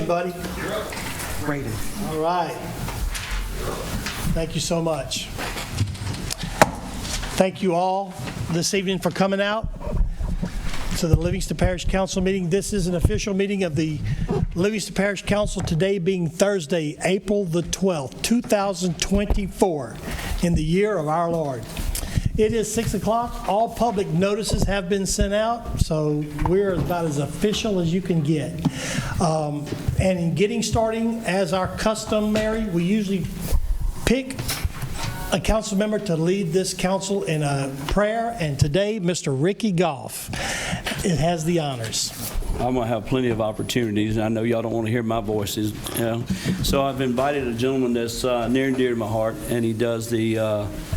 buddy. Rated. All right. Thank you so much. Thank you all this evening for coming out to the Livingston Parish Council meeting. This is an official meeting of the Livingston Parish Council, today being Thursday, April the 12th, 2024, in the year of our Lord. It is 6 o'clock. All public notices have been sent out, so we're about as official as you can get. And in getting starting, as our customary, we usually pick a council member to lead this council in a prayer, and today, Mr. Ricky Goff, it has the honors. I'm going to have plenty of opportunities, and I know y'all don't want to hear my voices. So I've invited a gentleman that's near and dear to my heart, and he does the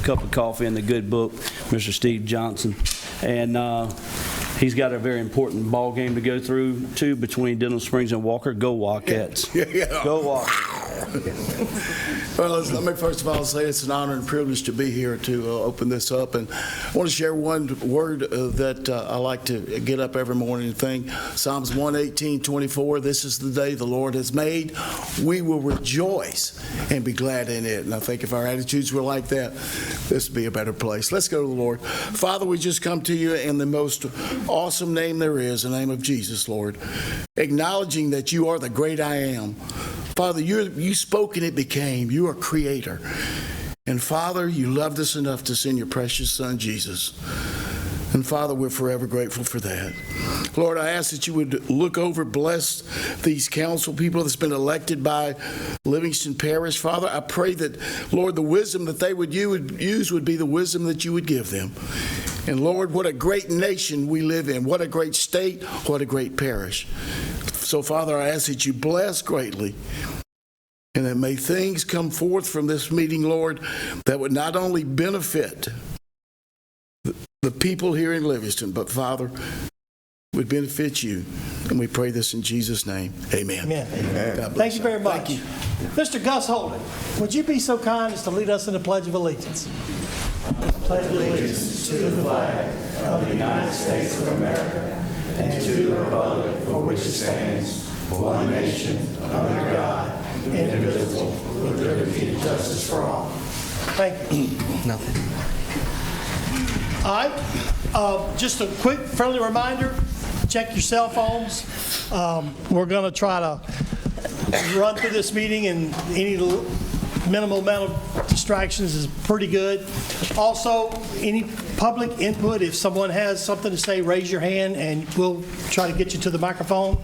Cup of Coffee and the Good Book, Mr. Steve Johnson. And he's got a very important ball game to go through, too, between Denham Springs and Walker. Go Wildcats. Yeah. Go Walker. Well, let me first of all say it's an honor and privilege to be here to open this up. And I want to share one word that I like to get up every morning and think. Psalms 118:24, this is the day the Lord has made. We will rejoice and be glad in it. And I think if our attitudes were like that, this would be a better place. Let's go to the Lord. Father, we just come to you in the most awesome name there is, the name of Jesus, Lord, acknowledging that you are the great I am. Father, you spoke and it became. You are creator. And Father, you loved us enough to send your precious son, Jesus. And Father, we're forever grateful for that. Lord, I ask that you would look over, bless these council people that's been elected by Livingston Parish. Father, I pray that, Lord, the wisdom that they would use would be the wisdom that you would give them. And Lord, what a great nation we live in. What a great state. What a great parish. So, Father, I ask that you bless greatly, and that may things come forth from this meeting, Lord, that would not only benefit the people here in Livingston, but, Father, would benefit you. And we pray this in Jesus' name. Amen. Amen. God bless Thank you very much. Thank you. Mr. Gus Holden, would you be so kind as to lead us in the Pledge of Allegiance? Pledge allegiance to the flag of the United States of America and to the republic for which it stands, one nation, under God, indivisible, with liberty and justice for all. Thank you. Nothing. All right. Just a quick friendly reminder, check your cell phones. We're going to try to run through this meeting, and any minimal amount of distractions is pretty good. Also, any public input, if someone has something to say, raise your hand and we'll try to get you to the microphone.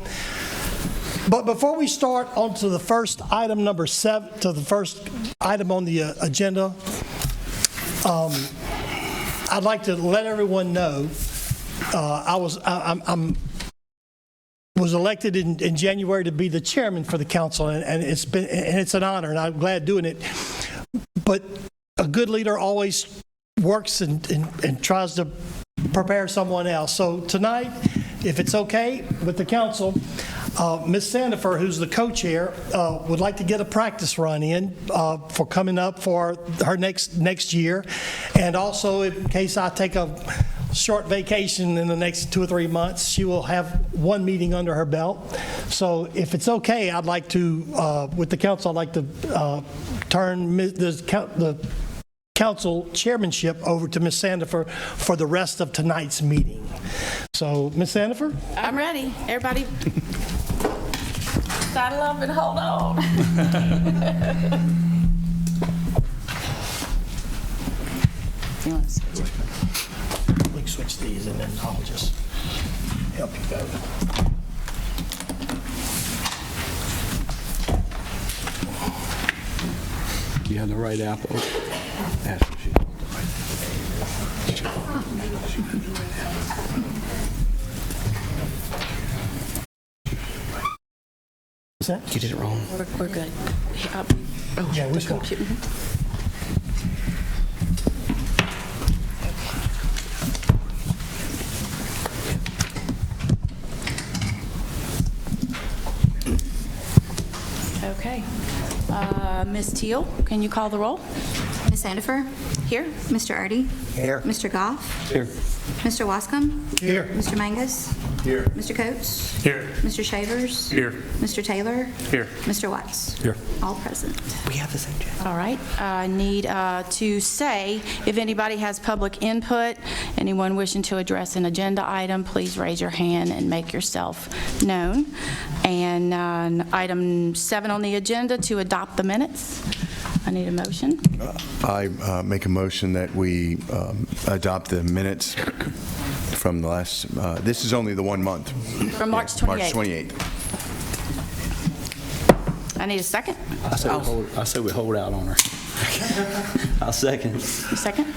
But before we start on to the first item, number 7, to the first item on the agenda, I'd like to let everyone know I was elected in January to be the chairman for the council, and it's an honor, and I'm glad doing it. But a good leader always works and tries to prepare someone else. So tonight, if it's okay with the council, Ms. Sandifer, who's the co-chair, would like to get a practice run in for coming up for her next year, and also in case I take a short vacation in the next 2 or 3 months, she will have one meeting under her belt. So if it's okay, I'd like to, with the council, I'd like to turn the council chairmanship over to Ms. Sandifer for the rest of tonight's meeting. So, Ms. Sandifer? I'm ready. Everybody saddle up and hold on. You want to switch it? We can switch these and then I'll just help you go. You have the right apple. Ask if she has the right What's that? You did it wrong. We're good. Yeah, we're good. Okay. Ms. Teal, can you call the roll? Ms. Sandifer? Here. Mr. Arty? Here. Mr. Goff? Here. Mr. Wascom? Here. Mr. Mangus? Here. Mr. Coates? Here. Mr. Shavers? Here. Mr. Taylor? Here. Mr. Watts? Here. All present. We have the same chat. All right. I need to say, if anybody has public input, anyone wishing to address an agenda item, please raise your hand and make yourself known. And item 7 on the agenda, to adopt the minutes. I need a motion. I make a motion that we adopt the minutes from the last, this is only the 1 month. From March Yeah, March 28th. 28th. I need a second. I say we hold out on her. I'll second. A second.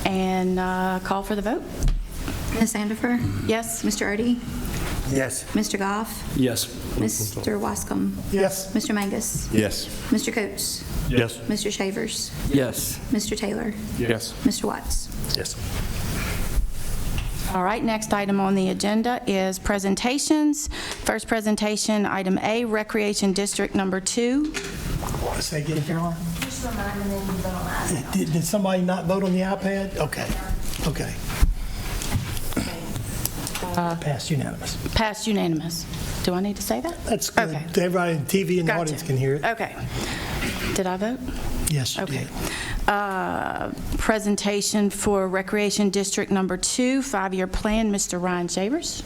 And call for the vote. Ms. Sandifer? Yes? Mr. Erdy? Yes. Mr. Goff? Yes. Mr. Wascom? Yes. Mr. Mangus? Yes. Mr. Coates? Yes. Mr. Shavers? Yes. Mr. Taylor? Yes. Mr. Watts? Yes. All right, next item on the agenda is presentations. First presentation, item A, Recreation District Number 2. Say again, Caroline? Did somebody not vote on the iPad? Okay. Passed unanimous. Passed unanimous. Do I need to say that? That's good. Okay. Everybody in TV and the Gotcha. audience can hear it. Okay. Did I vote? Yes, you Okay. did. Presentation for Recreation District Number 2, 5-year plan, Mr. Ryan Shavers.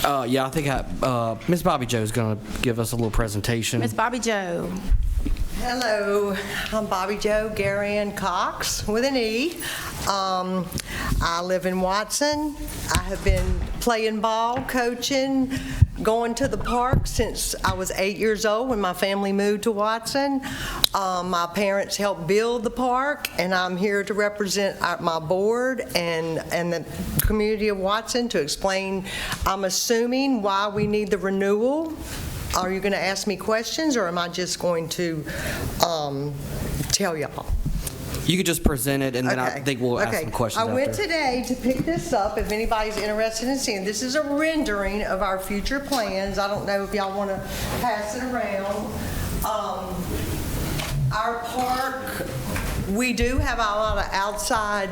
Yeah, I think Ms. Bobby Joe is going to give us a little presentation. Ms. Bobby Joe. Hello, I'm Bobby Joe Garian Cox with an E. I live in Watson. I have been playing ball, coaching, going to the park since I was 8 years old when my family moved to Watson. My parents helped build the park, and I'm here to represent my board and the community of Watson to explain, I'm assuming, why we need the renewal. Are you going to ask me questions, or am I just going to tell y'all? You could just present it, and then I Okay. think we'll ask Okay. some questions I went after. today to pick this up, if anybody's interested in seeing. This is a rendering of our future plans. I don't know if y'all want to pass it around. Our park, we do have a lot of outside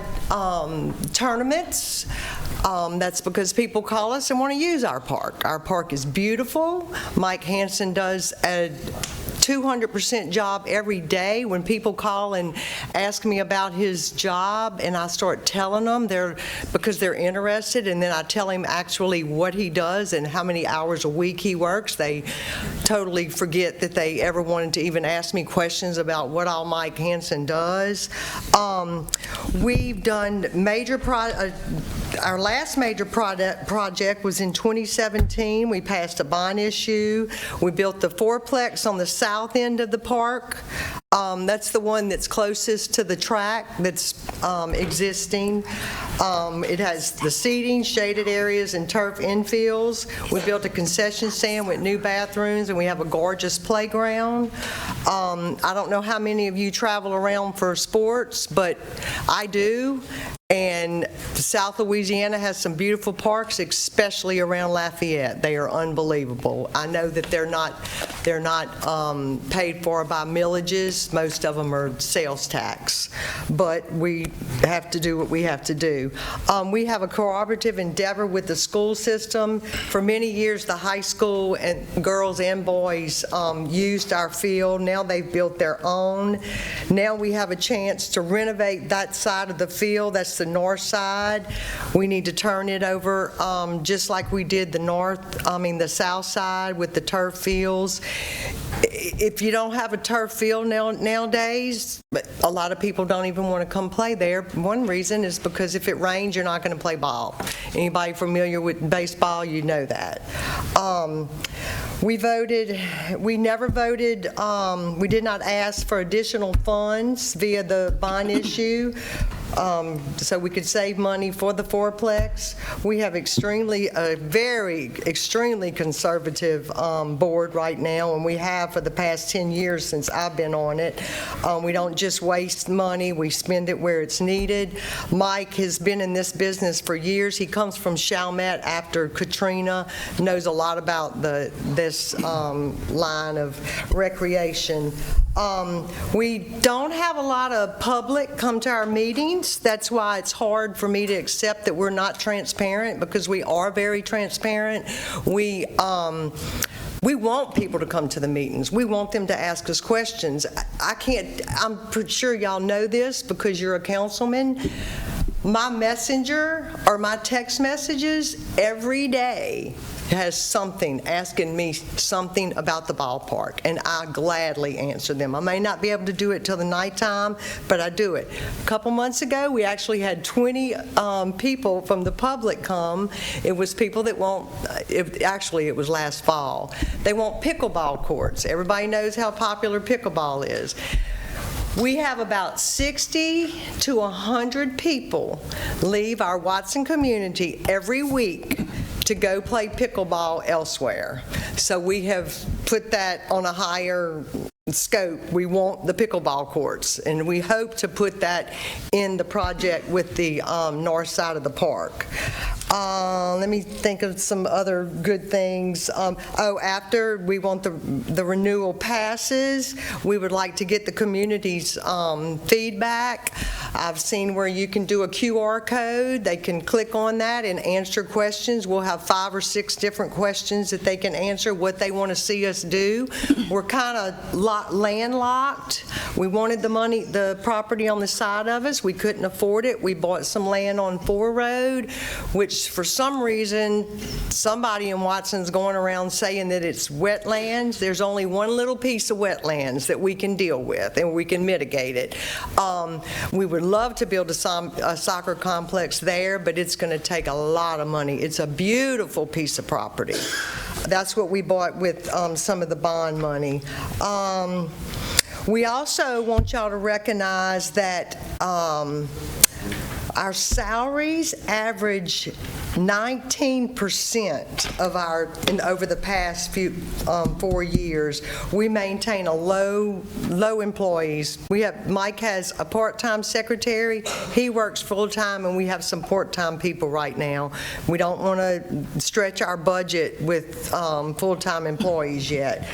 tournaments. That's because people call us and want to use our park. Our park is beautiful. Mike Hansen does a 200% job every day. When people call and ask me about his job and I start telling them, because they're interested, and then I tell him actually what he does and how many hours a week he works, they totally forget that they ever wanted to even ask me questions about what all Mike Hansen does. We've done our last major project was in 2017. We passed a bond issue. We built the fourplex on the south end of the park. That's the one that's closest to the track that's existing. It has the seating, shaded areas, and turf infields. We built a concession stand with new bathrooms, and we have a gorgeous playground. I don't know how many of you travel around for sports, but I do. And South Louisiana has some beautiful parks, especially around Lafayette. They are unbelievable. I know that they're not paid for by millages. Most of them are sales tax, but we have to do what we have to do. We have a cooperative endeavor with the school system. For many years, the high school and girls and boys used our field. Now they've built their own. Now we have a chance to renovate that side of the field. That's the north side. We need to turn it over just like we did the south side with the turf fields. If you don't have a turf field nowadays, but a lot of people don't even want to come play there. One reason is because if it rains, you're not going to play ball. Anybody familiar with baseball, you know that. We never voted, we did not ask for additional funds via the bond issue. So we could save money for the fourplex. We have a very extremely conservative board right now, and we have for the past 10 years since I've been on it. We don't just waste money, we spend it where it's needed. Mike has been in this business for years. He comes from Chalmette after Katrina, knows a lot about this line of recreation. We don't have a lot of public come to our meetings. That's why it's hard for me to accept that we're not transparent, because we are very transparent. We want people to come to the meetings. We want them to ask us questions. I'm pretty sure y'all know this because you're a councilman. My messenger or my text messages every day has something, asking me something about the ballpark, and I gladly answer them. I may not be able to do it till the nighttime, but I do it. A couple months ago, we actually had 20 people from the public come. It was people that it was last fall. They want pickleball courts. Everybody knows how popular pickleball is. We have about 60 to 100 people leave our Watson community every week to go play pickleball elsewhere. So we have put that on a higher scope. We want the pickleball courts, and we hope to put that in the project with the north side of the park. Let me think of some other good things. After we want the renewal passes, we would like to get the community's feedback. I've seen where you can do a QR code. They can click on that and answer questions. We'll have 5 or 6 different questions that they can answer, what they want to see us do. We're kind of landlocked. We wanted the property on the side of us. We couldn't afford it. We bought some land on 4 Road, which for some reason, somebody in Watson's going around saying that it's wetlands. There's only one little piece of wetlands that we can deal with, and we can mitigate it. We would love to build a soccer complex there, but it's going to take a lot of money. It's a beautiful piece of property. That's what we bought with some of the bond money. We also want y'all to recognize that our salaries average 19% of over the past 4 years. We maintain a low employees. Mike has a part-time secretary. He works full-time, and we have some part-time people right now. We don't want to stretch our budget with full-time employees yet.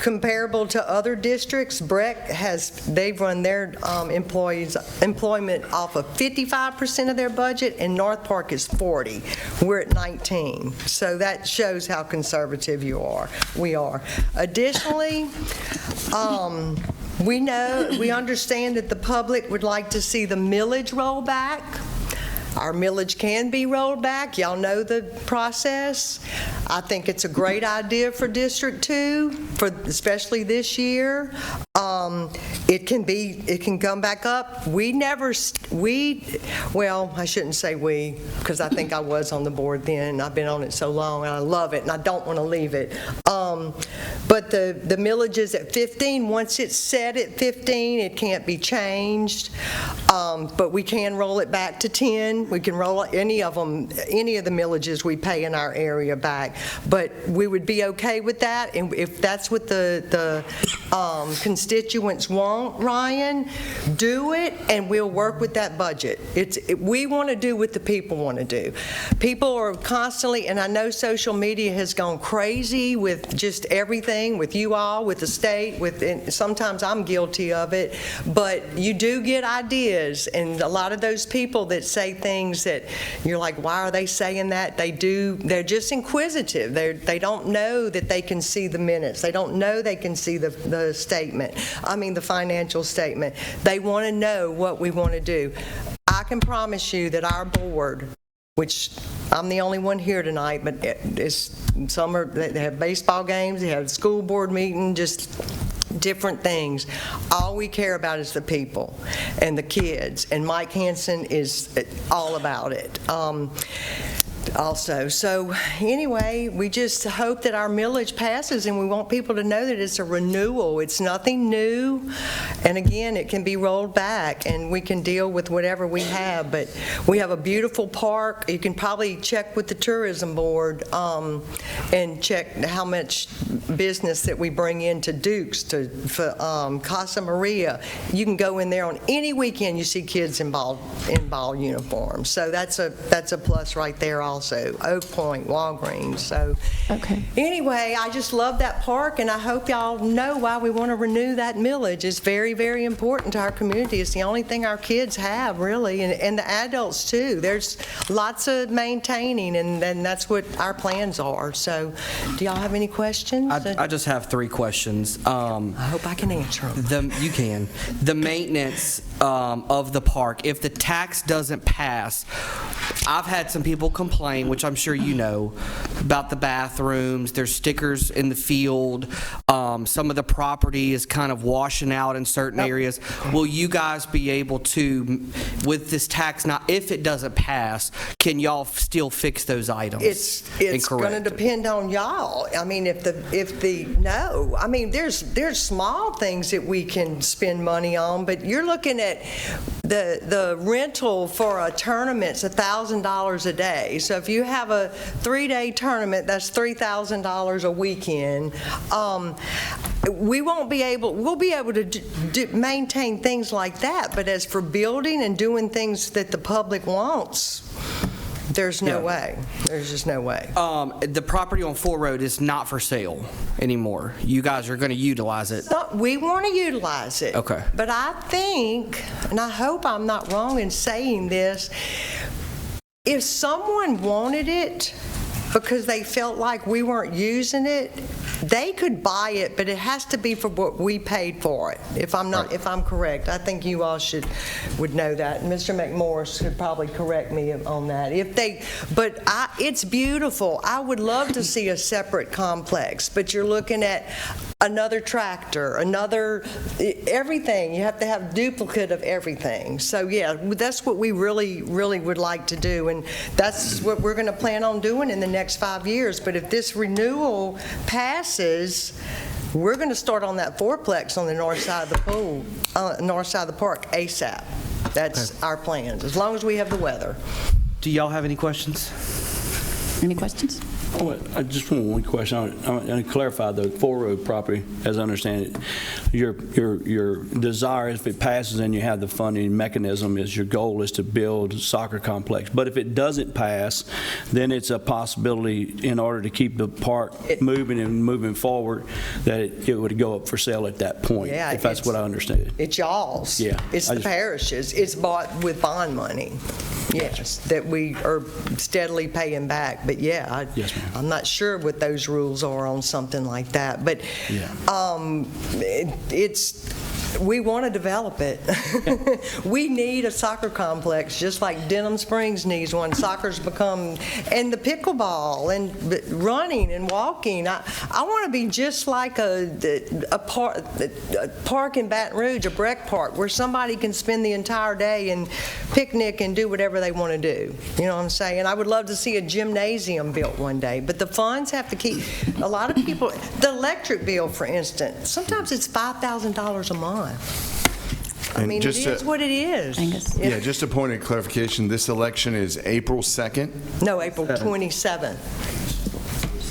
Comparable to other districts, they've run their employment off of 55% of their budget, and North Park is 40. We're at 19. So that shows how conservative we are. Additionally, we understand that the public would like to see the millage roll back. Our millage can be rolled back. Y'all know the process. I think it's a great idea for District 2, especially this year. It can come back up. Well, I shouldn't say we, because I think I was on the board then. I've been on it so long, and I love it, and I don't want to leave it. But the millage is at 15. Once it's set at 15, it can't be changed. But we can roll it back to 10. We can roll any of the millages we pay in our area back. But we would be okay with that, and if that's what the constituents want, Ryan, do it, and we'll work with that budget. We want to do what the people want to do. People are constantly, and I know social media has gone crazy with just everything, with you all, with the state, and sometimes I'm guilty of it, but you do get ideas, and a lot of those people that say things that you're like, why are they saying that? They're just inquisitive. They don't know that they can see the minutes. They don't know they can see the financial statement. They want to know what we want to do. I can promise you that our board, which I'm the only one here tonight, but they have baseball games, they have school board meeting, just different things. All we care about is the people and the kids, and Mike Hansen is all about it. Also. So anyway, we just hope that our millage passes, and we want people to know that it's a renewal. It's nothing new, and again, it can be rolled back, and we can deal with whatever we have. But we have a beautiful park. You can probably check with the tourism board and check how much business that we bring into Dukes, to Casa Maria. You can go in there on any weekend, you see kids in ball uniforms. So that's a plus right there also. also, Oak Point, Walgreens. So Okay. anyway, I just love that park, and I hope y'all know why we want to renew that millage. It's very, very important to our community. It's the only thing our kids have, really, and the adults, too. There's lots of maintaining, and that's what our plans are. So do y'all have any questions? I just have 3 questions. I hope I can answer them. You can. The maintenance of the park, if the tax doesn't pass, I've had some people complain, which I'm sure you know, about the bathrooms. There's stickers in the field. Some of the property is kind of washing out in certain areas. Will you guys be able to, with this tax, not if it doesn't pass, can y'all still fix those items? It's going to depend on y'all. I mean, no. I mean, there's small things that we can spend money on, but you're looking at the rental for a tournament's $1,000 a day. So if you have a 3-day tournament, that's $3,000 a weekend. We'll be able to maintain things like that, but as for building and doing things that the public wants, there's no way. There's just no way. The property on Fort Road is not for sale anymore. You guys are going to utilize it. We want to utilize it. Okay. But I think, and I hope I'm not wrong in saying this, if someone wanted it because they felt like we weren't using it, they could buy it, but it has to be for what we paid for it. If I'm correct, I think you all would know that. Mr. McMorris could probably correct me on that. It's beautiful. I would love to see a separate complex, but you're looking at another tractor, everything. You have to have duplicate of everything. So yeah, that's what we really, really would like to do, and that's what we're going to plan on doing in the next 5 years. But if this renewal passes, we're going to start on that fourplex on the north side of the north side of the park ASAP. That's our plans, as long as we have the weather. Do y'all have any questions? Any questions? I just want one question. I want to clarify the Fort Road property, as I understand it. Your desire, if it passes and you have the funding mechanism, is your goal is to build a soccer complex. But if it doesn't pass, then it's a possibility, in order to keep the park moving forward, that it would go up for sale at that point. Yeah, if that's what I understand. It's y'all's. Yeah. It's the parishes. It's bought with bond money. Yes, that we are steadily paying back. But yeah, Yes, ma'am. I'm not sure what those rules are on something like that. But we want to develop it. We need a soccer complex, just like Denham Springs needs one. Soccer's become, and the pickleball and running and walking. I want to be just like a park in Baton Rouge, a Breck Park, where somebody can spend the entire day and picnic and do whatever they want to do. You know what I'm saying? I would love to see a gymnasium built one day, but the funds have to keep. A lot of people, the electric bill, for instance, sometimes it's $5,000 a month. I mean, it is what it is. Angus? Yeah, just a point of clarification, this election is April 2nd? No, April 27th.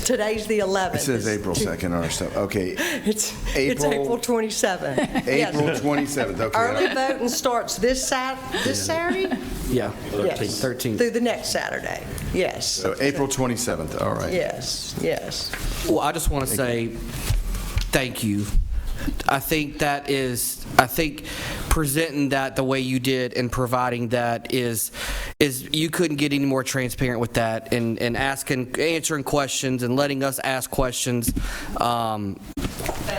Today's the 11th. It says April 2nd on our stuff. Okay. It's April 27th. April 27th, okay. Early voting starts this Saturday? Yeah. Yes. 13th. Through the next Saturday. Yes. So April 27th, all right. Yes, yes. Well, I just want to say thank you. I think presenting that the way you did and providing that is you couldn't get any more transparent with that, and answering questions and letting us ask questions.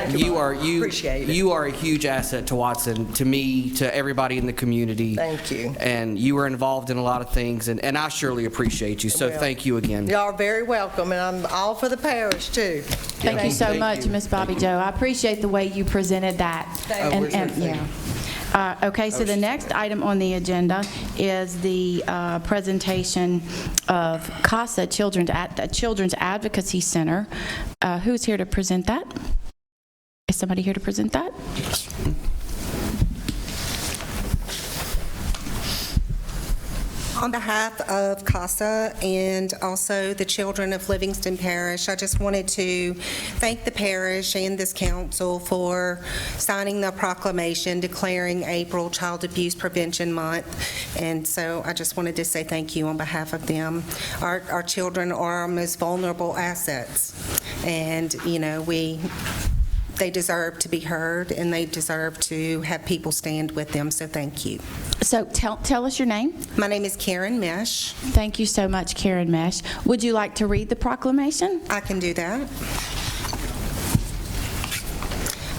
You are a huge asset to Watson, to me, to everybody in the community. Thank you. And you were involved in a lot of things, and I surely appreciate you. So thank you again. Y'all are very welcome, and I'm all for the parish too. Thank you so much, Miss Bobby Joe. I appreciate the way you presented that. Okay, so the next item on the agenda is the presentation of CASA, Children's Advocacy Center. Who's here to present that? Is somebody here to present that? On behalf of CASA and also the children of Livingston Parish, I just wanted to thank the parish and this council for signing the proclamation declaring April Child Abuse Prevention Month. And so I just wanted to say thank you on behalf of them. Our children are our most vulnerable assets. And, you know, they deserve to be heard, and they deserve to have people stand with them, so thank you. So tell us your name. My name is Karen Mesh. Thank you so much, Karen Mesh. Would you like to read the proclamation? I can do that.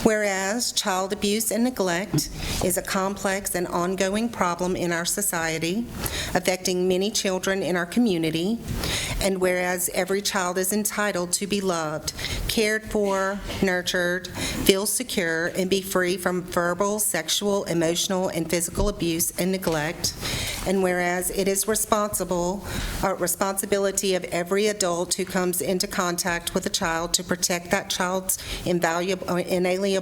Whereas child abuse and neglect is a complex and ongoing problem in our society, affecting many children in our community, and whereas every child is entitled to be loved, cared for, nurtured, feel secure, and be free from verbal, sexual, emotional, and physical abuse and neglect, and whereas it is responsibility of every adult who comes into contact with a child to protect that child's inalienable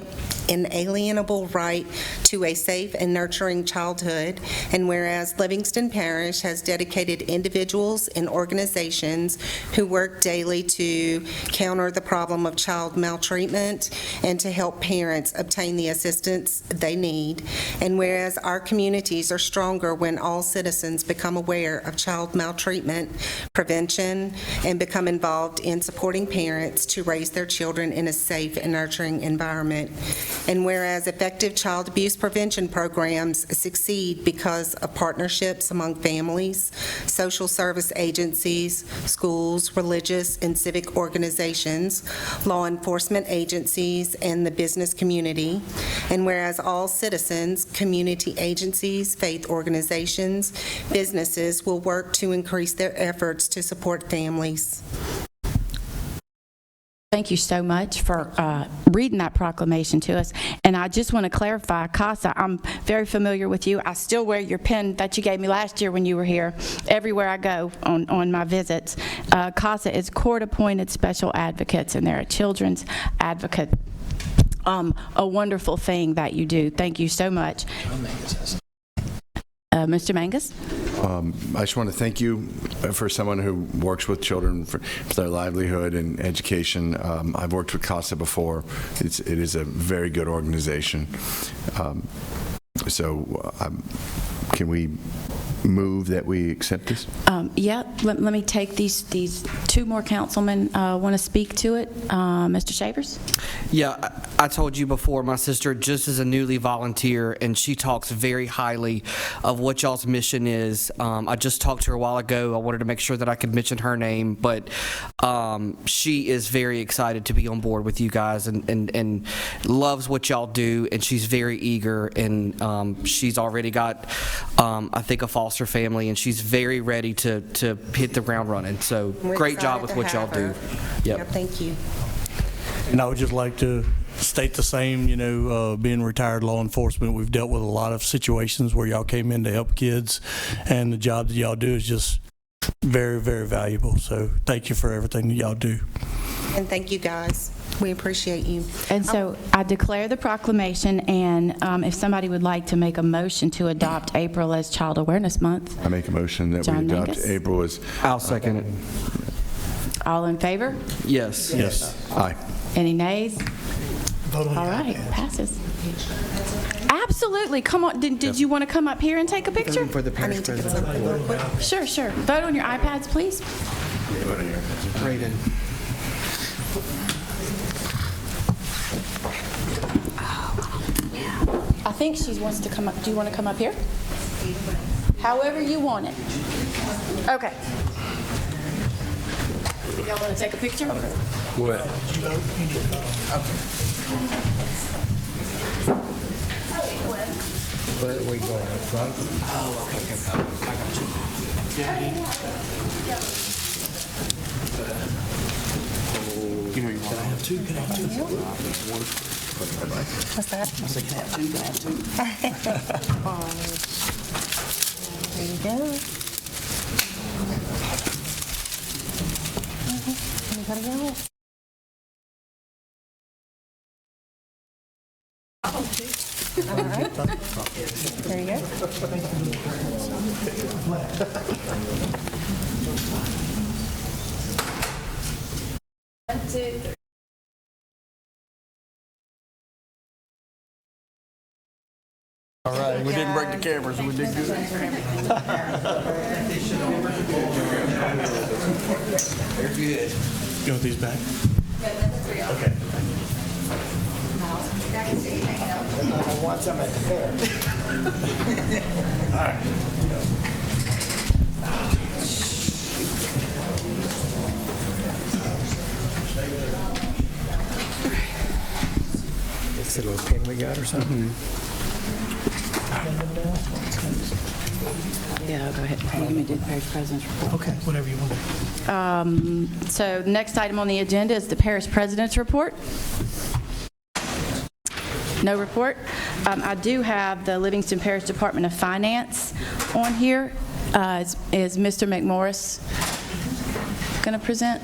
right to a safe and nurturing childhood, and whereas Livingston Parish has dedicated individuals and organizations who work daily to counter the problem of child maltreatment and to help parents obtain the assistance they need, and whereas our communities are stronger when all citizens become aware of child maltreatment prevention and become involved in supporting parents to raise their children in a safe and nurturing environment. And whereas effective child abuse prevention programs succeed because of partnerships among families, social service agencies, schools, religious and civic organizations, law enforcement agencies, and the business community. And whereas all citizens, community agencies, faith organizations, businesses will work to increase their efforts to support families. Thank you so much for reading that proclamation to us. And I just want to clarify, CASA, I'm very familiar with you. I still wear your pin that you gave me last year when you were here everywhere I go on my visits. CASA is court-appointed special advocates, and they're a children's advocate. A wonderful thing that you do. Thank you so much. Mr. Mangus? I just want to thank you for someone who works with children for their livelihood and education. I've worked with CASA before. It is a very good organization. Can we move that we accept this? Yeah, let me take these two more councilmen want to speak to it. Mr. Shavers? Yeah, I told you before, my sister just is a newly volunteer, and she talks very highly of what y'all's mission is. I just talked to her a while ago. I wanted to make sure that I could mention her name, but she is very excited to be on board with you guys and loves what y'all do, and she's very eager, and she's already got, I think, a foster family, and she's very ready to hit the ground running. So We're great job with excited what to y'all have do. her. Yep. Yep, thank you. And I would just like to state the same, being retired law enforcement, we've dealt with a lot of situations where y'all came in to help kids, and the job that y'all do is just very, very valuable. So thank you for everything that y'all do. And thank you, guys. We appreciate you. And so I declare the proclamation, and if somebody would like to make a motion to adopt April as Child Awareness Month. I make a motion that John we adopt Mangus? April as... I'll second it. All in favor? Yes. Yes. Aye. Any nays? Vote on All the right, iPad. passes. Absolutely. Come on. Did you want to come up here and take a picture? For the I parish need to get president. something real quick. Sure. Vote on your iPads, please. Brayden. I think she wants to come up. Do you want to come up here? However you want it. Okay. Y'all want to take a picture? Where are we going, up front? Oh, okay. I got you. Can I have two? Can I have two? What's that? I said, can I have two? Can I have two? There you go. Anybody else? All right. There you go. All right, we didn't break the cameras, we did good. They're good. You want these back? Okay. I want some at the fair. It's a little pin we got or something? Yeah, go ahead. You can do the parish president's report. Okay, whatever you want to do. So the next item on the agenda is the parish president's report. No report. I do have the Livingston Parish Department of Finance on here. Is Mr. McMorris going to present?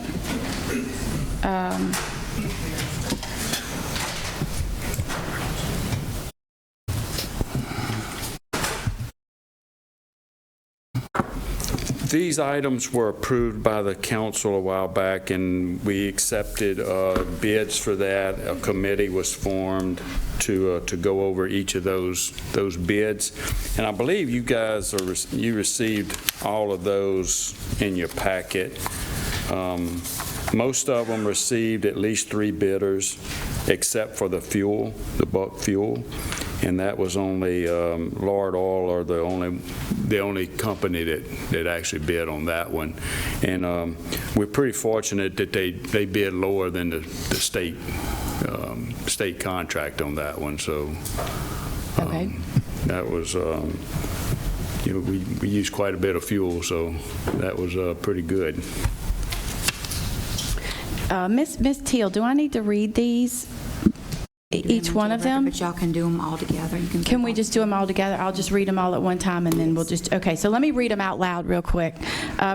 These items were approved by the council a while back, and we accepted bids for that. A committee was formed to go over each of those bids. And I believe you guys you received all of those in your packet. Most of them received at least 3 bidders, except for the fuel, the bulk fuel. And that was only Lord Oil are the only company that actually bid on that one. And we're pretty fortunate that they bid lower than the state contract on that one. So Okay. that was we used quite a bit of fuel, so that was pretty good. Ms. Teal, do I need to read these? Each one of them? But y'all can do them all together. You Can we just do them all together? I'll just read them all at one time, and then we'll just, okay, so let me read them out loud real quick.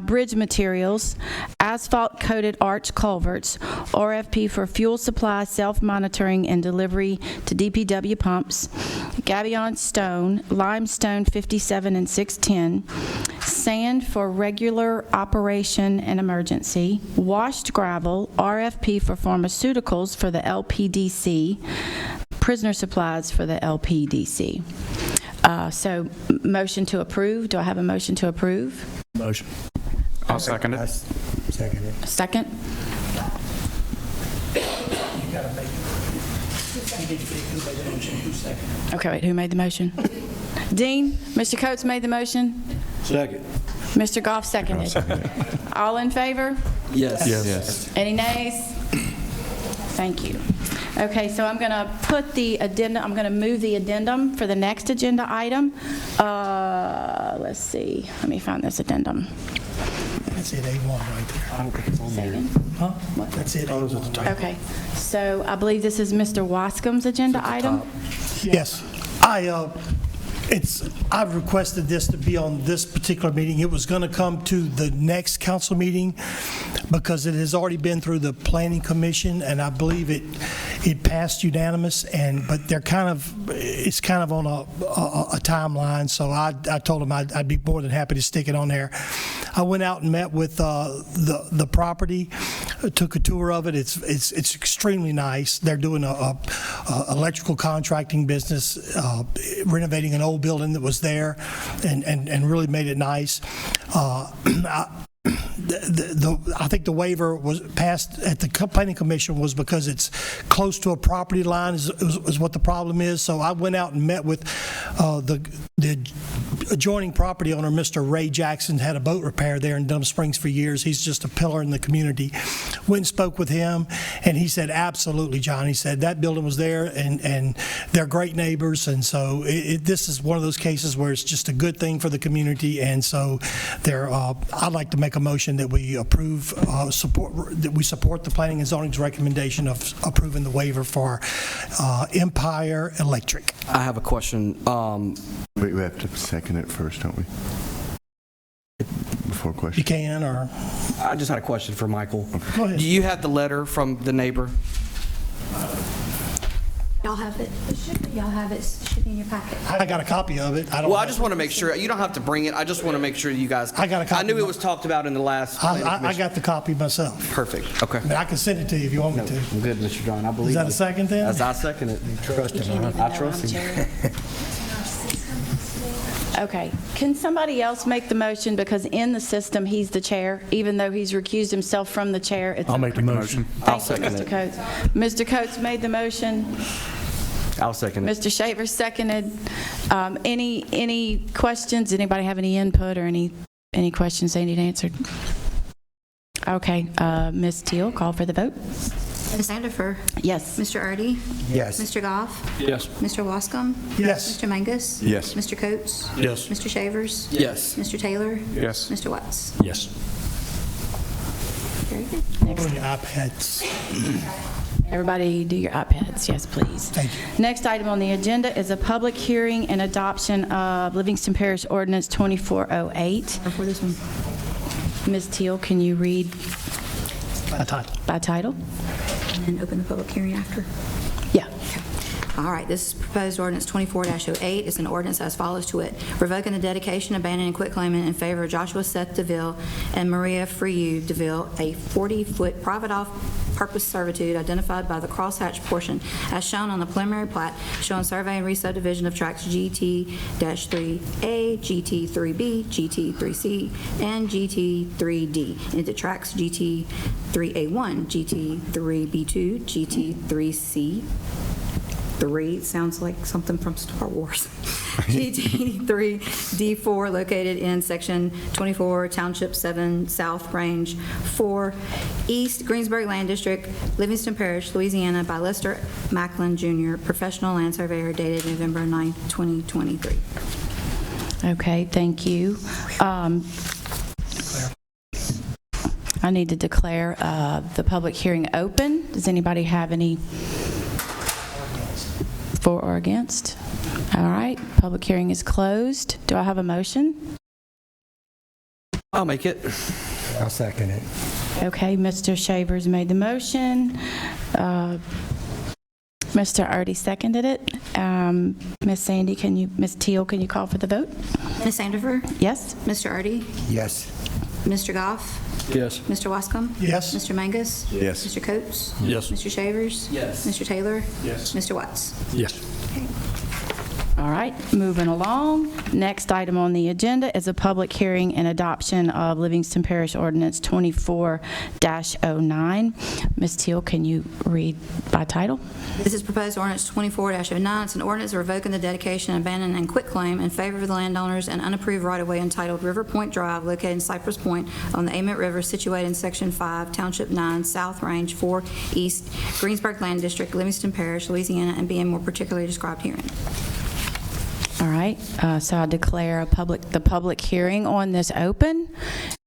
Bridge materials, asphalt-coated arch culverts, RFP for fuel supply, self-monitoring, and delivery to DPW pumps, gabion stone, limestone 57 and 610, sand for regular operation and emergency, washed gravel, RFP for pharmaceuticals for the LPDC, prisoner supplies for the LPDC. So motion to approve. Do I have a motion to approve? Motion. I'll second it. Second it. Second? Okay, wait, who made the motion? Dean? Mr. Coates made the motion? Second. Mr. Goff seconded. All in favor? Yes. Yes. Any nays? Thank you. Okay, so I'm going to put the addendum, I'm going to move the addendum for the next agenda item. Let's see, let me find this addendum. That's it, A1 right there. Second. Huh? That's it, A1. Okay, so I believe this is Mr. Wascom's agenda item? Yes, I've requested this to be on this particular meeting. It was going to come to the next council meeting because it has already been through the planning commission, and I believe it passed unanimous. But it's kind of on a timeline. So I told them I'd be more than happy to stick it on there. I went out and met with the property, took a tour of it. It's extremely nice. They're doing a electrical contracting business, renovating an old building that was there, and really made it nice. I think the waiver was passed at the planning commission was because it's close to a property line is what the problem is. So I went out and met with the adjoining property owner, Mr. Ray Jackson, had a boat repair there in Dum Springs for years. He's just a pillar in the community. Went and spoke with him, and he said, absolutely, John. He said, that building was there, and they're great neighbors, and so this is one of those cases where it's just a good thing for the community, and so I'd like to make a motion that we support the Planning and Zoning's recommendation of approving the waiver for Empire Electric. I have a question. We have to second it first, don't we? Before question. You can, or I just had a question for Michael. go ahead. Do you have the letter from the neighbor? Y'all have it. Y'all have it. Should be in your packet. I got a copy of it. I don't. Well, I have- just want to make sure, you don't have to bring it, I just want to make sure you guys. I got a copy. I knew it was talked about in the last. planning I commission. got the copy myself. Perfect, okay. I mean, I can send it to you if you want me to. I'm good, Mr. John, I believe. Is that you. a second then? As I second it. Trust him, huh? I trust him. Okay, can somebody else make the motion, because in the system, he's the chair, even though he's recused himself from the chair? It's I'll make the motion. I'll Thank you, second Mr. it. Coates. Mr. Coates made the motion. I'll second it. Mr. Shaver seconded. Any questions? Anybody have any input or any questions they need answered? Okay, Ms. Teal, call for the vote. Ms. Sandifer. Yes. Mr. Artie. Yes. Mr. Goff. Yes. Mr. Wascom. Yes. Mr. Mangus. Yes. Mr. Coates. Yes. Mr. Shavers. Yes. Mr. Taylor. Yes. Mr. Watts. Yes. Very good. On your iPads. Everybody do your iPads, yes, please. Thank you. Next item on the agenda is a public hearing and adoption of Livingston Parish Ordinance 2408. For this one. Ms. Teal, can you read By title. by title? And open the public hearing after. Yeah. All right, this is proposed ordinance 24-08. It's an ordinance as follows to it. Revoking the dedication, abandoning, and quitclaiming in favor of Joshua Seth DeVille and Maria Freyu DeVille, a 40-foot private off-purpose servitude identified by the crosshatch portion as shown on the preliminary plat showing survey and re-subdivision of tracts GT-3A, GT-3B, GT-3C, and GT-3D into tracts GT-3A1, GT-3B2, GT-3C, 3 sounds like something from Star Wars. GT3D4 located in Section 24, Township 7, South Range 4, East Greensburg Land District, Livingston Parish, Louisiana, by Lester Macklin Jr., professional land surveyor, dated November 9, 2023. Okay, thank you. I need to declare the public hearing open. Does anybody have any for or against? All right, public hearing is closed. Do I have a motion? I'll make it. I'll second it. Okay, Mr. Shavers made the motion. Mr. Artie seconded it. Ms. Sandy, Ms. Teal, can you call for the vote? Ms. Sandifer? Yes? Mr. Artie? Yes. Mr. Goff? Yes. Mr. Wascom? Yes. Mr. Mangus? Yes. Mr. Coates? Yes. Mr. Shavers? Yes. Mr. Taylor? Yes. Mr. Watts? Yes. All right, moving along. Next item on the agenda is a public hearing and adoption of Livingston Parish Ordinance 24-09. Ms. Teal, can you read by title? This is proposed ordinance 24-09. It's an ordinance revoking the dedication, abandonment, and quitclaim in favor of the landowners and unapproved right-of-way entitled River Point Drive located in Cypress Point on the Ament River, situated in Section 5, Township 9, South Range 4, East, Greensburg Land District, Livingston Parish, Louisiana, and being more particularly described herein. All right, so I declare the public hearing on this open.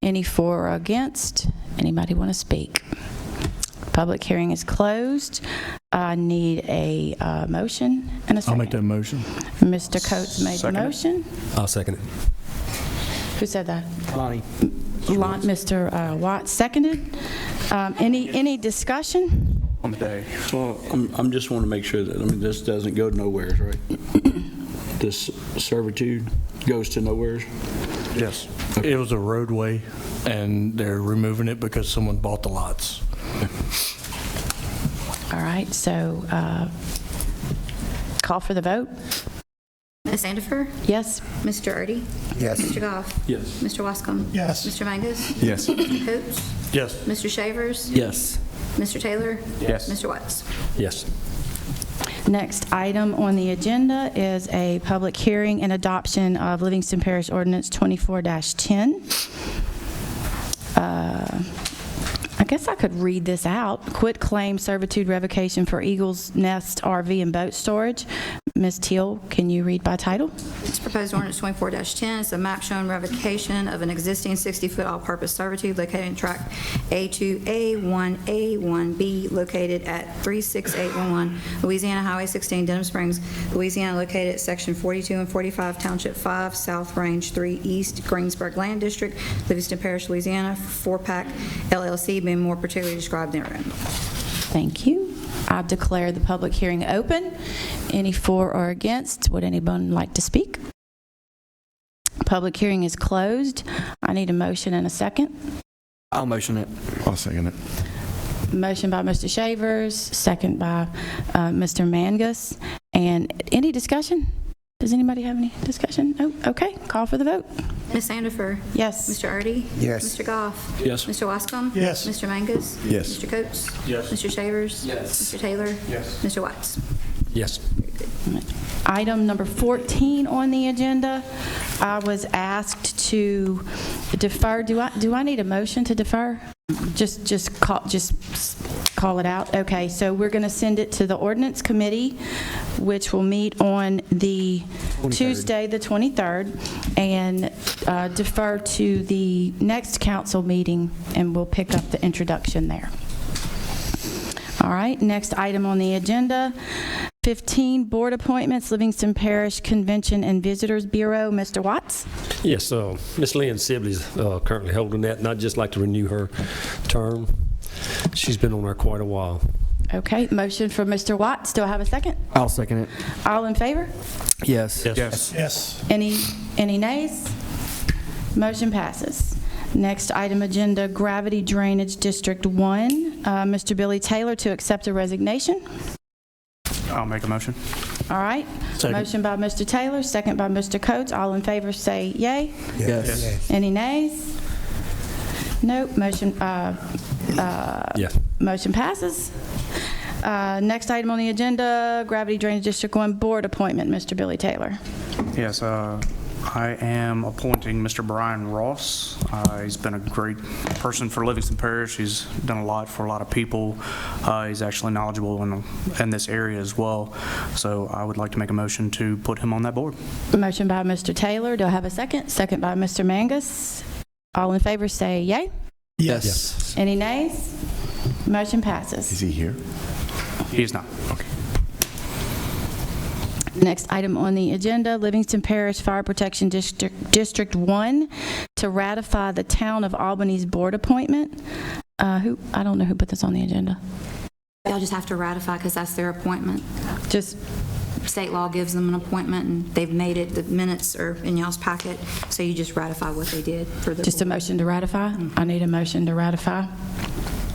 Any for or against? Anybody want to speak? Public hearing is closed. I need a motion and a second. I'll make that motion. Mr. Coates made the motion. I'll second it. Who said that? Lonnie. Mr. Watts seconded. Any discussion? Well, I'm just want to make sure that, this doesn't go nowhere, right? This servitude goes to nowhere? Yes. It was a roadway, and they're removing it because someone bought the lots. All right, so call for the vote. Ms. Sandifer? Yes? Mr. Artie? Yes. Mr. Goff? Yes. Mr. Wascom? Yes. Mr. Mangus? Yes. Mr. Coates? Yes. Mr. Shavers? Yes. Mr. Taylor? Yes. Mr. Watts? Yes. Next item on the agenda is a public hearing and adoption of Livingston Parish Ordinance 24-10. I guess I could read this out. Quit claim servitude revocation for Eagles Nest RV and boat storage. Ms. Teal, can you read by title? This proposed ordinance 24-10 is a map showing revocation of an existing 60-foot all-purpose servitude located in tract A2A1A1B located at 36811 Louisiana Highway 16, Denham Springs, Louisiana, located at Section 42 and 45, Township 5, South Range 3 East, Greensburg Land District, Livingston Parish, Louisiana, 4-Pack LLC, being more particularly described therein. Thank you. I declare the public hearing open. Any for or against? Would anyone like to speak? Public hearing is closed. I need a motion and a second. I'll motion it. I'll second it. Motion by Mr. Shavers, second by Mr. Mangus. And any discussion? Does anybody have any discussion? No? Okay, call for the vote. Ms. Sandifer? Yes. Mr. Artie? Yes. Mr. Goff? Yes. Mr. Wascom? Yes. Mr. Mangus? Yes. Mr. Coates? Yes. Mr. Shavers? Yes. Mr. Taylor? Yes. Mr. Watts? Yes. Item number 14 on the agenda, I was asked to defer. Do I need a motion to defer? Just call it out. Okay, so we're going to send it to the ordinance committee, which will meet on the 23rd. Tuesday, the 23rd, and defer to the next council meeting, and we'll pick up the introduction there. All right, next item on the agenda, 15, board appointments, Livingston Parish Convention and Visitors Bureau. Mr. Watts? Yes, Ms. Lynn Sibley's currently holding that, and I'd just like to renew her term. She's been on there quite a while. Okay, motion for Mr. Watts. Do I have a second? I'll second it. All in favor? Yes. Yes. Yes. Any nays? Motion passes. Next item agenda, Gravity Drainage District 1. Mr. Billy Taylor to accept a resignation. I'll make a motion. All right. Second. Motion by Mr. Taylor, second by Mr. Coates. All in favor say yay. Yes. Any nays? Nope. Motion Yes. motion passes. Next item on the agenda, Gravity Drainage District 1 Board appointment. Mr. Billy Taylor. Yes, I am appointing Mr. Brian Ross. He's been a great person for Livingston Parish. He's done a lot for a lot of people. He's actually knowledgeable in this area as well. So I would like to make a motion to put him on that board. Motion by Mr. Taylor. Do I have a second? Second by Mr. Mangus. All in favor say yay. Yes. Any nays? Motion passes. Is he here? He's not. Okay. Next item on the agenda, Livingston Parish Fire Protection District 1 to ratify the Town of Albany's board appointment. I don't know who put this on the agenda. Y'all just have to ratify because that's their appointment. Just State law gives them an appointment, and they've made it, the minutes are in y'all's packet, so you just ratify what they did for the a motion to ratify? I need a motion to ratify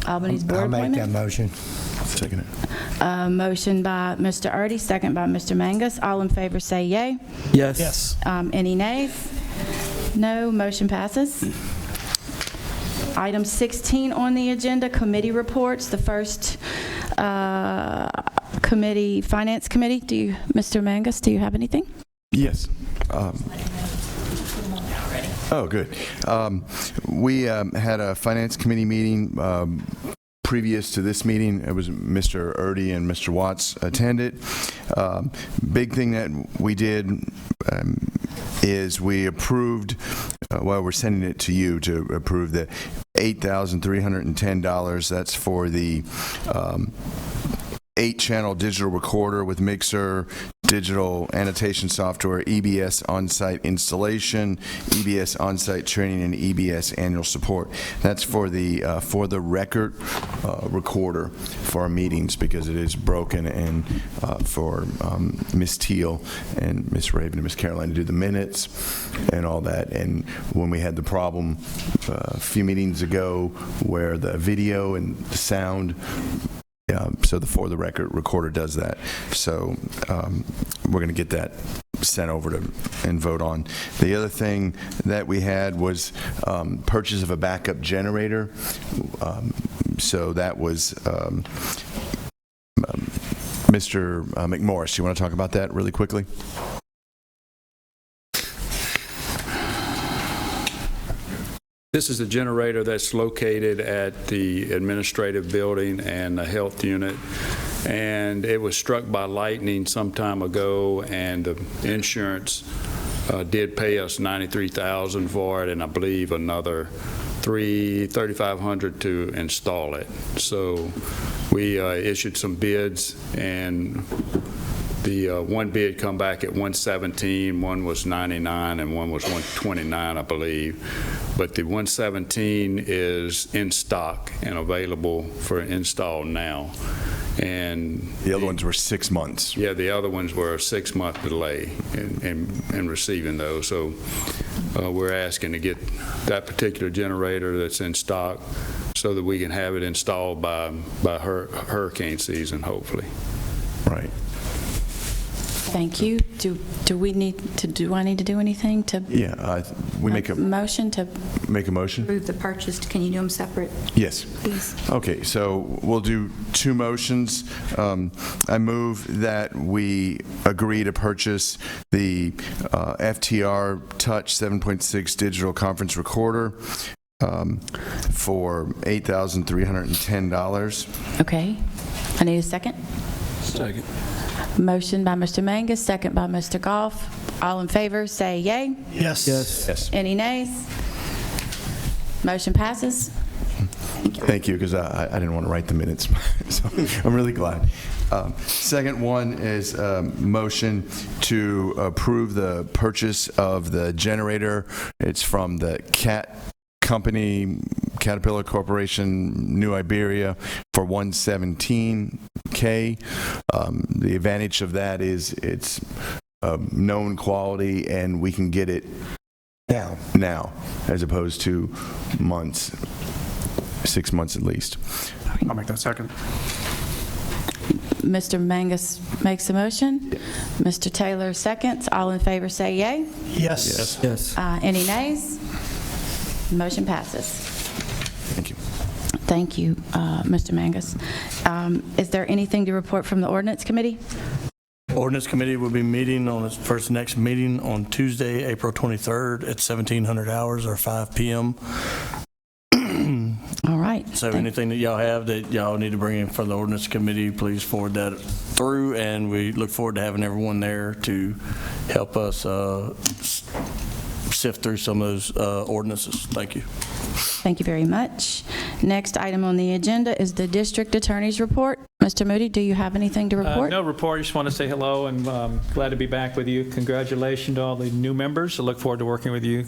Albany's board I'll make appointment. that motion. Second it. Motion by Mr. Artie, second by Mr. Mangus. All in favor say yay. Yes. Yes. Any nays? No. Motion passes. Item 16 on the agenda, committee reports. The first committee, Finance Committee. Mr. Mangus, do you have anything? Yes. Oh, good. We had a Finance Committee meeting previous to this meeting. It was Mr. Erdy and Mr. Watts attended. Big thing that we did is we approved, we're sending it to you to approve the $8,310. That's for the 8-channel digital recorder with mixer, digital annotation software, EBS on-site installation, EBS on-site training, and EBS annual support. That's for the record recorder for our meetings because it is broken, and for Ms. Teal and Ms. Raven and Ms. Caroline to do the minutes and all that. And when we had the problem a few meetings ago where the video and the sound, so the for the record recorder does that. So we're going to get that sent over to and vote on. The other thing that we had was purchase of a backup generator. So that was Mr. McMorris. You want to talk about that really quickly? This is a generator that's located at the administrative building and the health unit, and it was struck by lightning some time ago, and the insurance did pay us $93,000 for it, and I believe another $3,500 to install it. So we issued some bids, and the one bid come back at $117, one was $99, and one was $129, I believe. But the $117 is in stock and available for install now. And The other ones were 6 months. yeah, the other ones were a 6-month delay in receiving those. So we're asking to get that particular generator that's in stock so that we can have it installed by hurricane season, hopefully. Right. Thank you. Do I need to do anything to? Yeah, we make a Motion to motion? Approve the purchase. Can you do them separate, Yes. please? Okay, so we'll do two motions. I move that we agree to purchase the FTR Touch 7.6 digital conference recorder for $8,310. Okay. I need a second. Second. Motion by Mr. Mangus, second by Mr. Goff. All in favor, say yay. Yes. Yes. Any nays? Motion passes. Thank you, because I didn't want to write the minutes, so I'm really glad. Second one is motion to approve the purchase of the generator. It's from the Company, Caterpillar Corporation, New Iberia, for $117K. The advantage of that is it's known quality, and we can get it now, as opposed to months, 6 months at least. I'll make that second. Mr. Mangus makes a motion. Mr. Taylor seconds. All in favor, say yay. Yes. Yes. Any nays? Motion passes. Thank you. Thank you, Mr. Mangus. Is there anything to report from the Ordinance Committee? Ordinance Committee will be meeting on its first next meeting on Tuesday, April 23rd at 1700 hours or 5 p.m. All right. So anything that y'all have that y'all need to bring in for the Ordinance Committee, please forward that through, and we look forward to having everyone there to help us sift through some of those ordinances. Thank you. Thank you very much. Next item on the agenda is the District Attorney's Report. Mr. Moody, do you have anything to report? No report. I just want to say hello and glad to be back with you. Congratulations to all the new members. I look forward to working with you.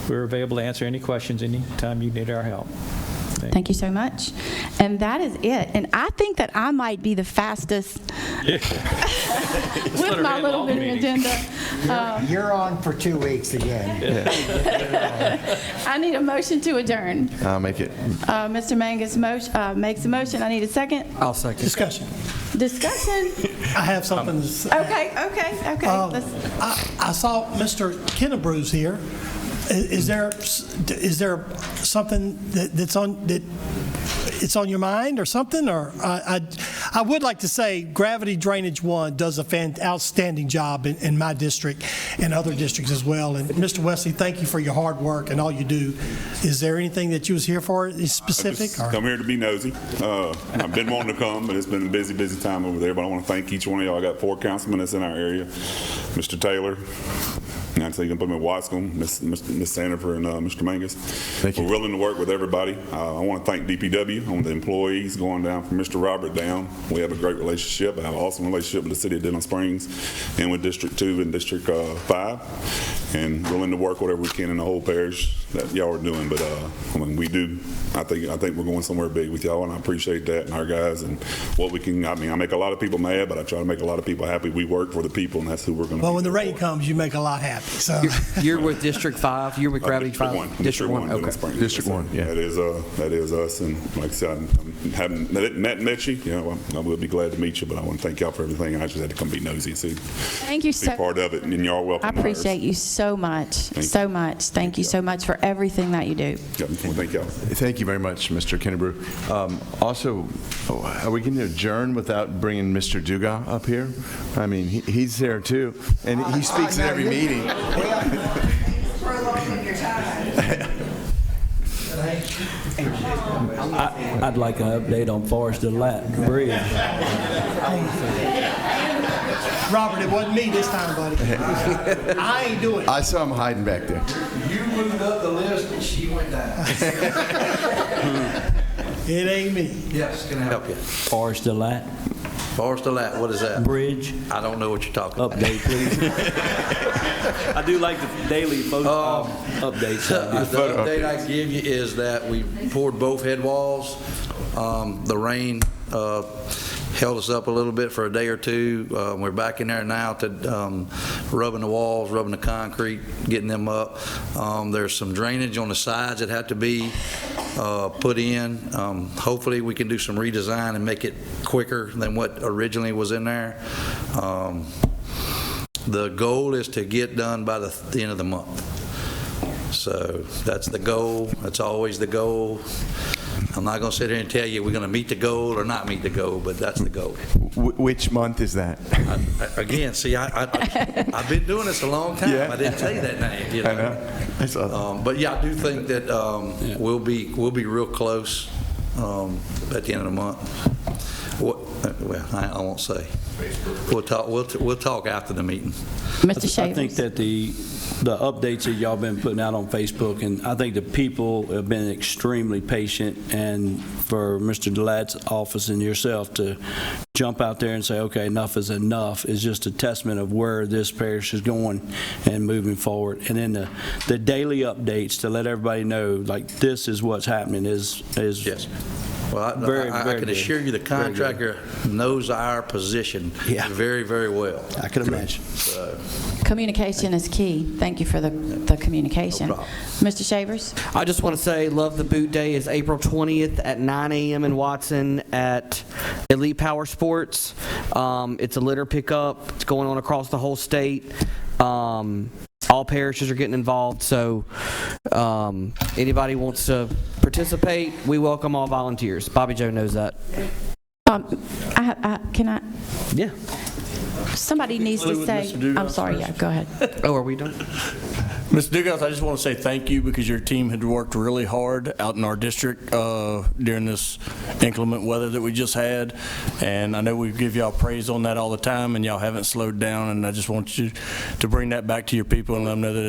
We're available to answer any questions anytime you need our help. Thank you so much. And that is it. And I think that I might be the fastest with my little bitty agenda. You're on for 2 weeks again. I need a motion to adjourn. I'll make it. Mr. Mangus makes a motion. I need a second. I'll second. Discussion. Discussion. I have something to say. Okay. I saw Mr. Kennebrews here. Is there something that's on your mind or something? Or I would like to say Gravity Drainage 1 does a outstanding job in my district and other districts as well. And Mr. Wesley, thank you for your hard work and all you do. Is there anything that you was here for specific? I come here to be nosy. I've been wanting to come, but it's been a busy time over there. But I want to thank each one of y'all. I got 4 councilmen that's in our area. Mr. Taylor, I'd say you can put me in Wascombe, Miss Sandifer, and Mr. Mangus. We're willing to work with everybody. I want to thank DPW, on the employees going down from Mr. Robert down. We have a great relationship. I have an awesome relationship with the city of Denham Springs and with District 2 and District 5, and willing to work whatever we can in the whole parish that y'all are doing. But I mean, we do. I think we're going somewhere big with y'all, and I appreciate that and our guys and what we can. I mean, I make a lot of people mad, but I try to make a lot of people happy. We work for the people, and that's who we're going to. Well, when the rain comes, you make a lot happy. So You're with District 5? You're with Gravity 5? District 1. Okay. District 1, yeah. That is us, and like I said, I haven't met you. You know, I would be glad to meet you, but I want to thank y'all for everything. I just had to come be nosy and see. Thank you be part of it, and y'all welcome. I appreciate you so much. Thank you so much for everything that you do. Yeah, well, thank y'all. Thank you very much, Mr. Kennebrew. Also, are we going to adjourn without bringing Mr. Dugas up here? I mean, he's there too, and he speaks at every meeting. I'd like an update on Forest of Lat Bridge. Robert, it wasn't me this time, buddy. I ain't doing it. I saw him hiding back there. You moved up the list and she went down. It ain't me. Yes, can I help you? Forest of Lat Forest of Lat, what is that? Bridge. I don't know what you're talking about. Update, please. I do like the daily photo updates. The update I give you is that we poured both head walls. The rain held us up a little bit for a day or two. We're back in there now to rubbing the walls, rubbing the concrete, getting them up. There's some drainage on the sides that have to be put in. Hopefully we can do some redesign and make it quicker than what originally was in there. The goal is to get done by the end of the month. So that's the goal. That's always the goal. I'm not going to sit here and tell you we're going to meet the goal or not meet the goal, but that's the goal. Which month is that? Again, see, I've been doing this a long time. Yeah. I didn't tell you that name. You know? I know. I saw that. But yeah, I do think that we'll be real close at the end of the month. Well, I won't say. We'll talk after the meeting. Mr. Shavers. I think that the updates that y'all been putting out on Facebook, and I think the people have been extremely patient, and for Mr. Delat's office and yourself to jump out there and say, okay, enough is enough, is just a testament of where this parish is going and moving forward. And then the daily updates to let everybody know, like, this is what's happening is yes. Well, I very can good. assure you the contractor knows our position very, very well. I can imagine. So, Communication is key. Thank you for the communication. No problem. Mr. Shavers? I just want to say Love the Boot Day is April 20th at 9 a.m. in Watson at Elite Power Sports. It's a litter pickup. It's going on across the whole state. All parishes are getting involved, so anybody wants to participate, we welcome all volunteers. Bobby Joe knows that. Can I? Yeah. Somebody needs to say, I'm sorry, yeah, go ahead. Oh, are we done? Mr. Dugas, I just want to say thank you because your team had worked really hard out in our district during this inclement weather that we just had, and I know we give y'all praise on that all the time, and y'all haven't slowed down, and I just want you to bring that back to your people and let them know that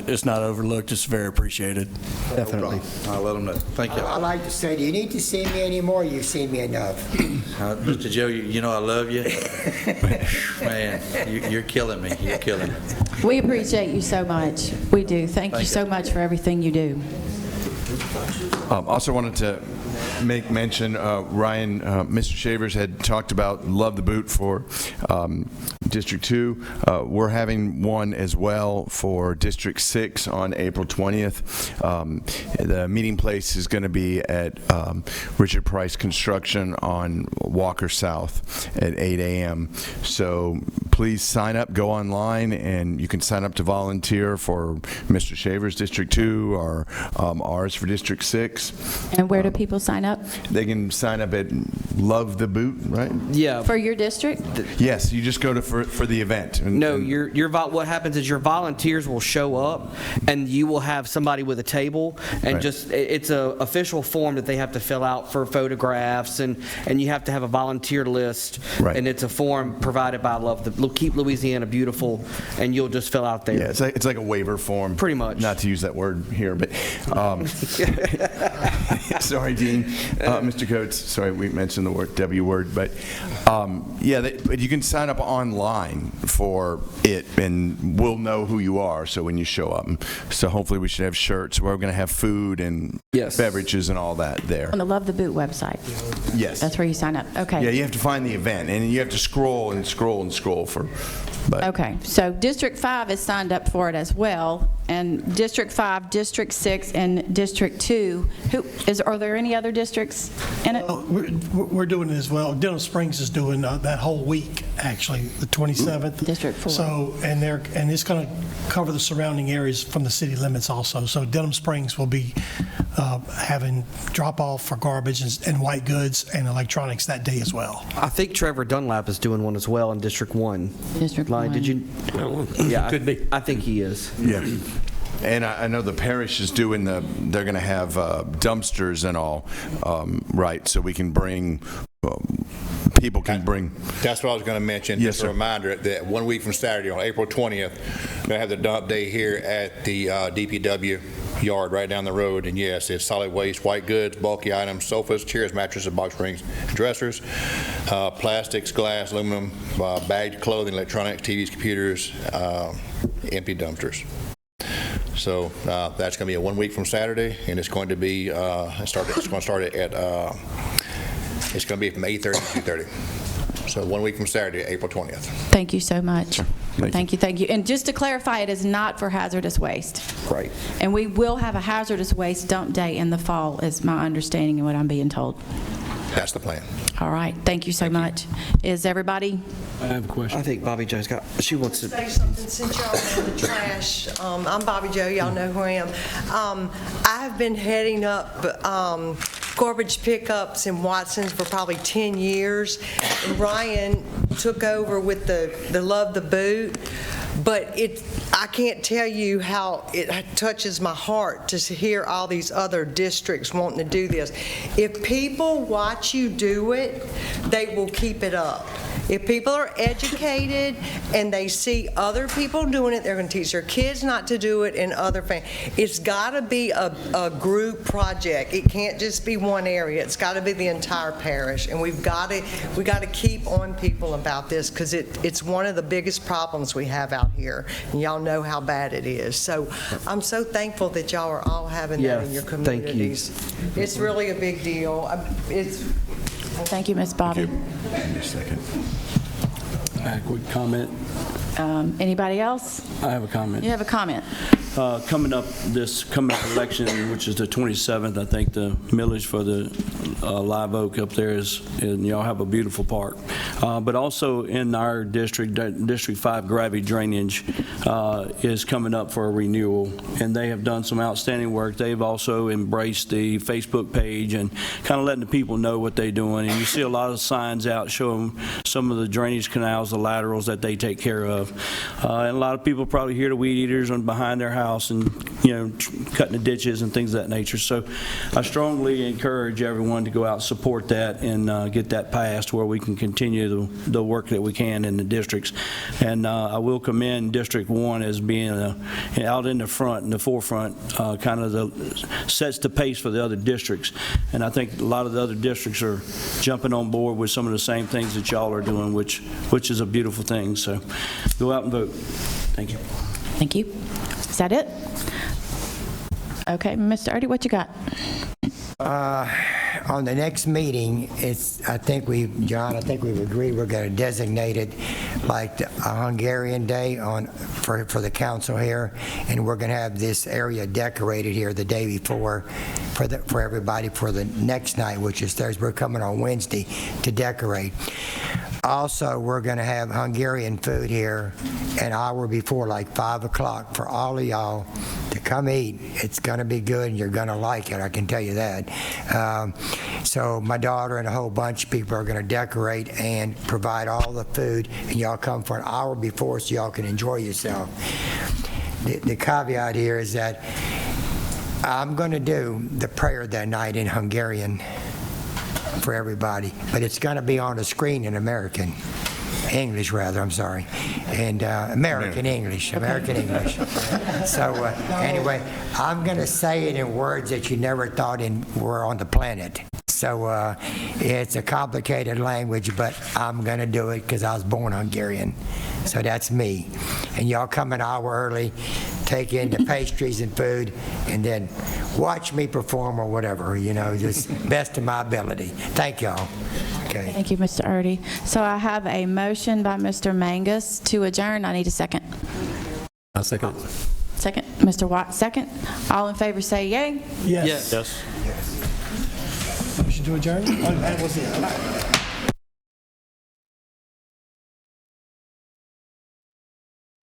it's not overlooked. It's very appreciated. Definitely. I'll let them know. Thank you. I like to say, do you need to see me anymore? You've seen me enough. Mr. Joe, you know I love you. Man, you're killing me. You're killing me. We appreciate you so much. We do. Thank you so much for everything you do. Also wanted to make mention, Ryan, Mr. Shavers had talked about Love the Boot for District 2. We're having one as well for District 6 on April 20th. The meeting place is going to be at Richard Price Construction on Walker South at 8 a.m. So please sign up, go online, and you can sign up to volunteer for Mr. Shavers District 2 or ours for District 6. And where do people sign up? They can sign up at Love the Boot, right? Yeah. For your district? Yes, you just go to for the event. No, what happens is your volunteers will show up, and you will have somebody with a table, and Right. just it's a official form that they have to fill out for photographs, and you have to have a volunteer list, Right. and it's a form provided by Keep Louisiana Beautiful, and you'll just fill out there. Yeah, it's like a waiver form. Pretty much. Not to use that word here, but sorry, Dean. Mr. Coates, sorry, we mentioned the W word, but but you can sign up online for it, and we'll know who you are, so when you show up. So hopefully we should have shirts. We're going to have food and beverages and all that there. On the Love the Boot website. Yes. That's where you sign up. Okay. Yeah, you have to find the event, and you have to scroll and scroll and scroll for. But Okay, so District 5 is signed up for it as well, and District 5, District 6, and District 2, are there any other districts in it? We're doing it as well. Denham Springs is doing that whole week, actually, the 27th. District 4. So, and it's going to cover the surrounding areas from the city limits also. So Denham Springs will be having drop-off for garbage and white goods and electronics that day as well. I think Trevor Dunlap is doing one as well in District 1. District 1. Did you? Yeah, could be. I think he is. yeah. And I know the parish is doing they're going to have dumpsters and all, right? So we can bring, people can bring. That's what I was going to mention. Yes, Just sir. a reminder that 1 week from Saturday on April 20th, we're going to have the dump day here at the DPW yard right down the road. And yes, it's solid waste, white goods, bulky items, sofas, chairs, mattresses, box springs, and dressers, plastics, glass, aluminum, bagged clothing, electronics, TVs, computers, empty dumpsters. So that's going to be a 1 week from Saturday, and it's going to be it's going to be from 8:30 to 2:30. So 1 week from Saturday, April 20th. Thank you so much. Thank you. Thank you. And just to clarify, it is not for hazardous waste. Right. And we will have a hazardous waste dump day in the fall, is my understanding and what I'm being told. That's the plan. All right, thank you so much. Is everybody? I have a question. I think Bobby Joe's got, she wants to. Say something since y'all know the trash. I'm Bobby Joe, y'all know who I am. I have been heading up garbage pickups in Watson's for probably 10 years. And Ryan took over with the Love the Boot. But I can't tell you how it touches my heart to hear all these other districts wanting to do this. If people watch you do it, they will keep it up. If people are educated and they see other people doing it, they're going to teach their kids not to do it and other families. It's got to be a group project. It can't just be one area. It's got to be the entire parish. And we got to keep on people about this because it's one of the biggest problems we have out here. And y'all know how bad it is. So I'm so thankful that y'all are all having that in your communities. Thank you. It's really a big deal. Thank you, Ms. Bobby. Quick comment. Anybody else? I have a comment. You have a comment? Coming up election, which is the 27th, I think the millage for the Live Oak up there is, and y'all have a beautiful park. But also in our district, District 5 gravity drainage is coming up for a renewal, and they have done some outstanding work. They've also embraced the Facebook page and kind of letting the people know what they're doing. And you see a lot of signs out showing some of the drainage canals, the laterals that they take care of. And a lot of people probably hear the weed eaters on behind their house and, cutting the ditches and things of that nature. So I strongly encourage everyone to go out and support that and get that passed where we can continue the work that we can in the districts. And I will commend District 1 as being out in the front, in the forefront, kind of sets the pace for the other districts. And I think a lot of the other districts are jumping on board with some of the same things that y'all are doing, which is a beautiful thing. So go out and vote. Thank you. Thank you. Is that it? Okay, Mr. Erdy, what you got? On the next meeting, I think we've agreed we're going to designate it like a Hungarian Day for the council here, and we're going to have this area decorated here the day before for everybody for the next night, which is Thursday. We're coming on Wednesday to decorate. Also, we're going to have Hungarian food here an hour before, like 5 o'clock, for all of y'all to come eat. It's going to be good, and you're going to like it, I can tell you that. So my daughter and a whole bunch of people are going to decorate and provide all the food, and y'all come for an hour before so y'all can enjoy yourself. The caveat here is that I'm going to do the prayer that night in Hungarian for everybody, but it's going to be on a screen in English rather, I'm sorry, and American English. So anyway, I'm going to say it in words that you never thought were on the planet. So it's a complicated language, but I'm going to do it because I was born Hungarian. So that's me. And y'all come an hour early, take in the pastries and food, and then watch me perform or whatever, just best of my ability. Thank y'all. Okay. Thank you, Mr. Erdy. So I have a motion by Mr. Mangus to adjourn. I need a second. I second. Second. Mr. Watt, second. All in favor say yay. Yes. Yes. Motion to adjourn? Oh, that was it.